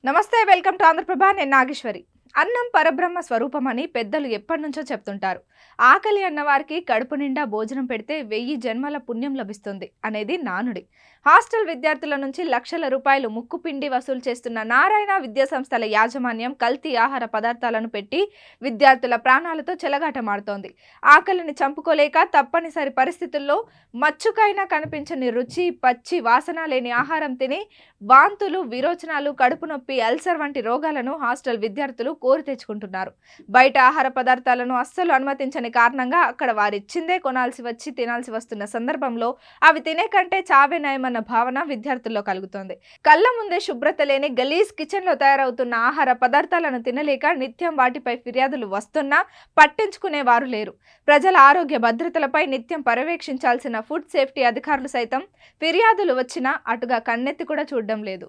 నమస్తే, welcome to Andhraprabha. నేను నాగేశ్వరి. అన్నం పరబ్రహ్మ స్వరూపమని పెద్దలు ఎప్పటినుంచో చెప్తుంటారు. ఆకలి అన్నవారికి కడుపు నిండా భోజనం పెడితే 1000 జన్మల పుణ్యం లభిస్తుంది అనేది నానుడి. హాస్టల్ విద్యార్థుల నుంచి లక్షల రూపాయలు ముక్కుపిండి వసూలు చేస్తున్న నారాయణ విద్యా సంస్థల యాజమాన్యం కల్తీ ఆహార పదార్థాలను పెట్టి విద్యార్థుల ప్రాణాలతో చెలగాటమాడుతోంది. ఆకలిని చంపుకోలేక తప్పనిసరి పరిస్థితుల్లో మచ్చుకైనా కనిపించని రుచి, పచ్చి వాసన లేని ఆహారం తిని వాంతులు, విరోచనాలు, కడుపు నొప్పి, అల్సర్ వంటి రోగాలను హాస్టల్ విద్యార్థులు కోరి తెచ్చుకుంటున్నారు. బయట ఆహార పదార్థాలను అస్సలు అనుమతించని కారణంగా అక్కడ వారిచ్చిందే కొనాల్సి వచ్చి తినాల్సి వస్తున్న సందర్భంలో అవి తినే కంటే చావే నయమన్న భావన విద్యార్థుల్లో కలుగుతోంది. కళ్ళ ముందే శుభ్రత లేని గలీజ్ కిచెన్ లో తయారవుతున్న ఆహార పదార్థాలను తినలేక నిత్యం వాటిపై ఫిర్యాదులు వస్తున్నా పట్టించుకునే వారు లేరు. ప్రజల ఆరోగ్య భద్రతలపై నిత్యం పర్యవేక్షించాల్సిన ఫుడ్ సేఫ్టీ అధికారులు సైతం ఫిర్యాదులు వచ్చినా అటుగా కన్నెత్తి కూడా చూడడం లేదు.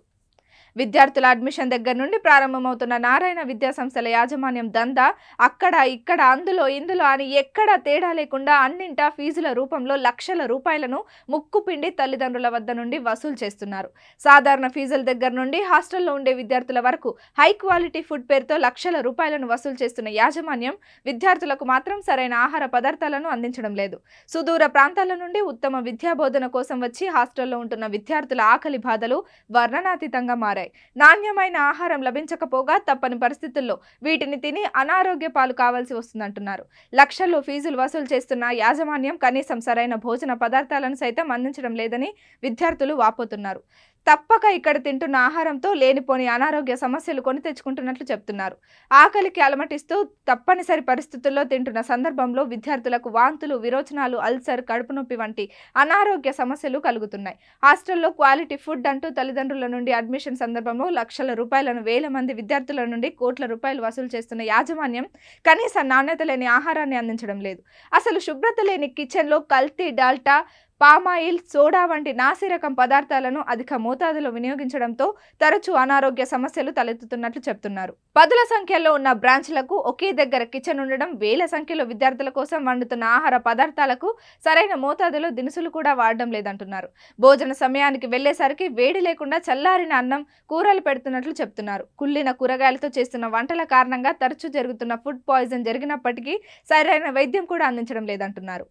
విద్యార్థుల అడ్మిషన్ దగ్గర నుండి ప్రారంభమవుతున్న నారాయణ విద్యా సంస్థల యాజమాన్యం దందా అక్కడ ఇక్కడ అందులో ఇందులో అని ఎక్కడా తేడా లేకుండా అన్నింటా ఫీజుల రూపంలో లక్షల రూపాయలను ముక్కుపిండి తల్లిదండ్రుల వద్ద నుండి వసూలు చేస్తున్నారు. సాధారణ ఫీజుల దగ్గర నుండి హాస్టల్లో ఉండే విద్యార్థుల వరకు హై క్వాలిటీ ఫుడ్ పేరుతో లక్షల రూపాయలను వసూలు చేస్తున్న యాజమాన్యం విద్యార్థులకు మాత్రం సరైన ఆహార పదార్థాలను అందించడం లేదు. సుదూర ప్రాంతాల నుండి ఉత్తమ విద్యా బోధన కోసం వచ్చి హాస్టల్లో ఉంటున్న విద్యార్థుల ఆకలి బాధలు వర్ణనాతీతంగా మారాయి. నాణ్యమైన ఆహారం లభించకపోగా తప్పని పరిస్థితుల్లో వీటిని తిని అనారోగ్య పాలు కావాల్సి వస్తుందంటున్నారు. లక్షల్లో ఫీజులు వసూలు చేస్తున్న యాజమాన్యం కనీసం సరైన భోజన పదార్థాలను సైతం అందించడం లేదని విద్యార్థులు వాపోతున్నారు. తప్పక ఇక్కడ తింటున్న ఆహారంతో లేనిపోని అనారోగ్య సమస్యలు కొని తెచ్చుకుంటున్నట్లు చెప్తున్నారు. ఆకలికి అలమటిస్తూ తప్పనిసరి పరిస్థితుల్లో తింటున్న సందర్భంలో విద్యార్థులకు వాంతులు, విరోచనాలు, అల్సర్, కడుపు నొప్పి వంటి అనారోగ్య సమస్యలు కలుగుతున్నాయి. హాస్టల్లో క్వాలిటీ ఫుడ్ అంటూ తల్లిదండ్రుల నుండి అడ్మిషన్ సందర్భంలో లక్షల రూపాయలను వేల మంది విద్యార్థుల నుండి కోట్ల రూపాయలు వసూలు చేస్తున్న యాజమాన్యం కనీస నాణ్యత లేని ఆహారాన్ని అందించడం లేదు. అసలు శుభ్రత లేని కిచెన్లో కల్తీ డాల్టా, పామాయిల్, సోడా వంటి నాసిరకం పదార్థాలను అధిక మోతాదులో వినియోగించడంతో తరచూ అనారోగ్య సమస్యలు తలెత్తుతున్నట్లు చెప్తున్నారు. పదుల సంఖ్యలో ఉన్న బ్రాంచ్లకు ఒకే దగ్గర కిచెన్ ఉండడం, వేల సంఖ్యలో విద్యార్థుల కోసం వండుతున్న ఆహార పదార్థాలకు సరైన మోతాదులో దినుసులు కూడా వాడడం లేదంటున్నారు. భోజన సమయానికి వెళ్లేసరికి వేడి లేకుండా చల్లారిన అన్నం, కూరలు పెడుతున్నట్లు చెప్తున్నారు. కుళ్ళిన కూరగాయలతో చేస్తున్న వంటల కారణంగా తరచూ జరుగుతున్న ఫుడ్ పాయిజన్ జరిగినప్పటికీ సరైన వైద్యం కూడా అందించడం లేదంటున్నారు.